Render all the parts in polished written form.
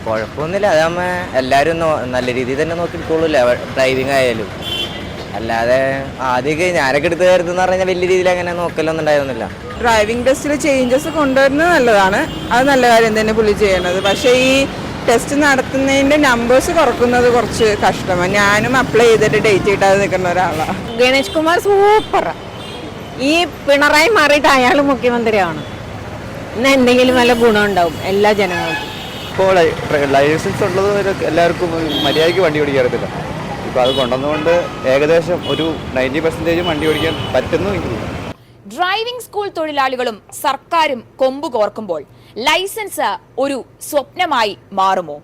കുഴപ്പമൊന്നുമില്ല. അതാകുമ്പോൾ എല്ലാവരും നല്ല രീതിയിൽ തന്നെ നോക്കിക്കോളൂല്ലേ, ഡ്രൈവിംഗ് ആയാലും. അല്ലാതെ ആദ്യമൊക്കെ ഞാനൊക്കെ എടുത്ത് കയറുന്നതെന്ന് പറഞ്ഞാൽ വലിയ രീതിയിൽ അങ്ങനെ നോക്കലൊന്നും ഉണ്ടായിരുന്നില്ല. ഡ്രൈവിംഗ് ടെസ്റ്റിൽ ചേഞ്ചസ് കൊണ്ടുവരുന്നത് നല്ലതാണ്, അത് നല്ല കാര്യം തന്നെ പുള്ളി ചെയ്യണത്. പക്ഷേ ഈ ടെസ്റ്റ് നടത്തുന്നതിൻ്റെ നമ്പേഴ്സ് കുറക്കുന്നത് കുറച്ച് കഷ്ടമാണ്. ഞാനും അപ്ലൈ ചെയ്തിട്ട് ഡേറ്റ് കിട്ടാതെ നിൽക്കുന്ന ഒരാളാണ്. ഗണേഷ് കുമാർ സൂപ്പർ. ഈ പിണറായി മാറിയിട്ട് അയാൾ മുഖ്യമന്ത്രിയാണ്. ഇന്ന് എന്തെങ്കിലും വല്ല ഗുണം ഉണ്ടാവും എല്ലാ ജനങ്ങൾക്കും. ഇപ്പോൾ ലൈസൻസ് ഉള്ളത് എല്ലാവർക്കും മര്യാദയ്ക്ക് വണ്ടി ഓടിക്കാൻ അറിയത്തില്ല. ഇപ്പോൾ അത് കൊണ്ടുവന്നുകൊണ്ട് ഏകദേശം ഒരു 90% വണ്ടി ഓടിക്കാൻ പറ്റുന്നു എനിക്ക് തോന്നുന്നു. ഡ്രൈവിംഗ് സ്കൂൾ തൊഴിലാളികളും സർക്കാരും കൊമ്പ് കോർക്കുമ്പോൾ ലൈസൻസ് ഒരു സ്വപ്നമായി മാറുമോ?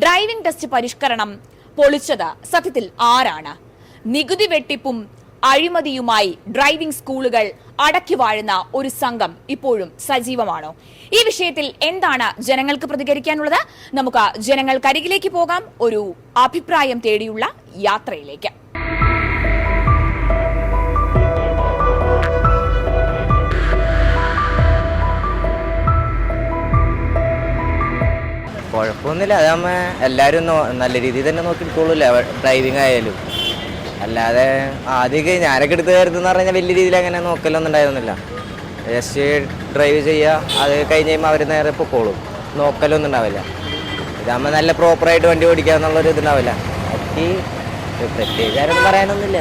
ഡ്രൈവിംഗ് ടെസ്റ്റ് പരിഷ്കരണം പൊളിച്ചത് സത്യത്തിൽ ആരാണ്? നികുതി വെട്ടിപ്പും അഴിമതിയുമായി ഡ്രൈവിംഗ് സ്കൂളുകൾ അടക്കി വാഴുന്ന ഒരു സംഘം ഇപ്പോഴും സജീവമാണോ? ഈ വിഷയത്തിൽ എന്താണ് ജനങ്ങൾക്ക് പ്രതികരിക്കാനുള്ളത്? നമുക്ക് ജനങ്ങൾക്കരികിലേക്ക് പോകാം, ഒരു അഭിപ്രായം തേടിയുള്ള യാത്രയിലേക്ക്. കുഴപ്പമൊന്നുമില്ല. അതാകുമ്പോൾ എല്ലാവരും നല്ല രീതിയിൽ തന്നെ നോക്കിക്കോളൂല്ലേ, ഡ്രൈവിംഗ് ആയാലും. അല്ലാതെ ആദ്യമൊക്കെ ഞാനൊക്കെ എടുത്ത് കയറുന്നതെന്ന് പറഞ്ഞാൽ വലിയ രീതിയിൽ അങ്ങനെ നോക്കലൊന്നും ഉണ്ടായിരുന്നില്ല. ജസ്റ്റ് ഡ്രൈവ് ചെയ്യുക, അത് കഴിഞ്ഞ് കഴിയുമ്പോൾ അവർ നേരെ പൊക്കോളും, നോക്കലൊന്നും ഉണ്ടാവില്ല. ഇതാകുമ്പോൾ നല്ല പ്രോപ്പറായിട്ട് വണ്ടി ഓടിക്കുക എന്നുള്ളൊരു ഇതുണ്ടാവില്ല. ബാക്കി പ്രത്യേകിച്ച് ആരും പറയാനൊന്നുമില്ല.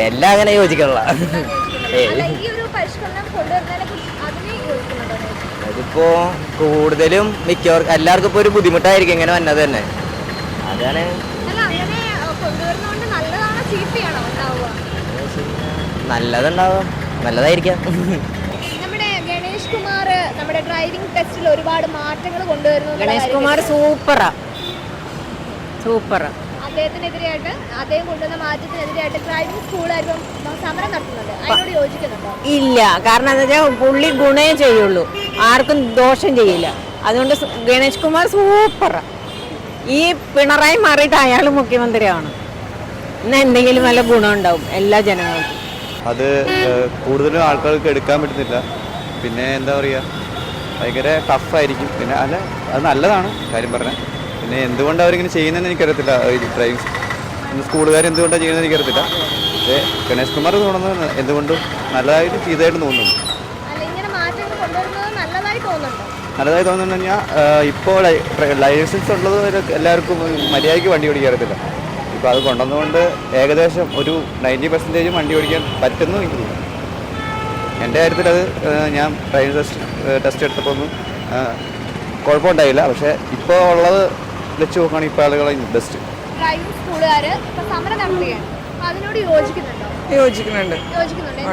എല്ലാം അങ്ങനെ യോജിക്കണില്ല. അതിപ്പോ കൂടുതലും മിക്കവർക്കും എല്ലാവർക്കും ഇപ്പോൾ ഒരു ബുദ്ധിമുട്ടായിരിക്കും ഇങ്ങനെ വന്നത് തന്നെ. അതാണ് നല്ലതുണ്ടാവും, നല്ലതായിരിക്കാം. നമ്മുടെ ഗണേഷ് കുമാർ നമ്മുടെ ഡ്രൈവിംഗ് ടെസ്റ്റിൽ ഒരുപാട് മാറ്റങ്ങൾ കൊണ്ടുവരുന്നു. ഗണേഷ് കുമാർ സൂപ്പറാ. അദ്ദേഹത്തിനെതിരെയായിട്ട്, അദ്ദേഹം കൊണ്ടുവന്ന മാറ്റത്തിനെതിരെയായിട്ട് ഡ്രൈവിംഗ് സ്കൂളായിരുന്നു സമരം നടത്തുന്നത്. അതിനോട് യോജിക്കുന്നുണ്ടോ? ഇല്ല, കാരണം എന്താ വെച്ചാൽ പുള്ളി ഗുണേ ചെയ്യുള്ളൂ, ആർക്കും ദോഷം ചെയ്യില്ല. അതുകൊണ്ട് ഗണേഷ് കുമാർ സൂപ്പറാ. ഈ പിണറായി മാറിയിട്ട് അയാൾ മുഖ്യമന്ത്രിയാണ്. ഇന്ന് എന്തെങ്കിലും വല്ല ഗുണം ഉണ്ടാവും എല്ലാ ജനങ്ങൾക്കും. അത് കൂടുതലും ആൾക്കാർക്ക് എടുക്കാൻ പറ്റുന്നില്ല. പിന്നെ എന്താ പറയുക, ഭയങ്കര ടഫായിരിക്കും. പിന്നെ അല്ല, അത് നല്ലതാണ് കാര്യം പറഞ്ഞാൽ. പിന്നെ എന്തുകൊണ്ട് അവരിങ്ങനെ ചെയ്യുന്നതെന്ന് എനിക്കറിയത്തില്ല. ഡ്രൈവിംഗ് സ്കൂളുകാർ എന്തുകൊണ്ടാണ് ചെയ്യുന്നതെന്ന് എനിക്കറിയത്തില്ല. പക്ഷേ ഗണേഷ് കുമാർ തോന്നുന്നത് എന്തുകൊണ്ടും നല്ലതായിട്ട് ചെയ്തതായിട്ട് തോന്നുന്നു. നല്ലതായി തോന്നുന്നു പറഞ്ഞാൽ ഇപ്പോൾ ലൈസൻസ് ഉള്ളത് എല്ലാവർക്കും മര്യാദയ്ക്ക് വണ്ടി ഓടിക്കാൻ അറിയത്തില്ല. ഇപ്പോൾ അത് കൊണ്ടുവന്നുകൊണ്ട് ഏകദേശം ഒരു 90% വണ്ടി ഓടിക്കാൻ പറ്റുന്നു എനിക്ക് തോന്നുന്നു. എൻ്റെ കാര്യത്തിൽ അത് ഞാൻ ഡ്രൈവിംഗ് ടെസ്റ്റ് എടുത്തപ്പോൾ ഒന്നും കുഴപ്പമുണ്ടായില്ല. പക്ഷേ ഇപ്പോൾ ഉള്ളത് വെച്ച് നോക്കുകയാണെങ്കിൽ ഇപ്പോൾ ആളുകളെ ബെസ്റ്റ്. ഡ്രൈവിംഗ് സ്കൂളുകാർ ഇപ്പോൾ സമരം നടത്തുകയാണ്. അതിനോട് യോജിക്കുന്നുണ്ടോ? യോജിക്കുന്നുണ്ട്.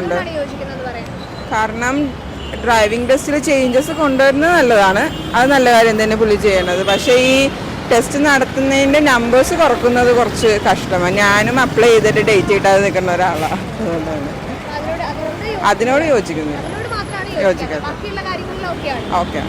എന്താണ് യോജിക്കുന്നത് പറയാൻ? കാരണം ഡ്രൈവിംഗ് ടെസ്റ്റിൽ ചേഞ്ചസ് കൊണ്ടുവരുന്നത് നല്ലതാണ്, അത് നല്ല കാര്യം തന്നെ പുള്ളി ചെയ്യണത്. പക്ഷേ ഈ ടെസ്റ്റ് നടത്തുന്നതിൻ്റെ നമ്പേഴ്സ് കുറക്കുന്നത് കുറച്ച് കഷ്ടമാണ്. ഞാനും അപ്ലൈ ചെയ്തിട്ട് ഡേറ്റ് കിട്ടാതെ നിൽക്കുന്ന ഒരാളാണ്. അതുകൊണ്ടാണ് അതിനോട് യോജിക്കുന്നത്. യോജിക്കുന്നത്. ഓക്കെ.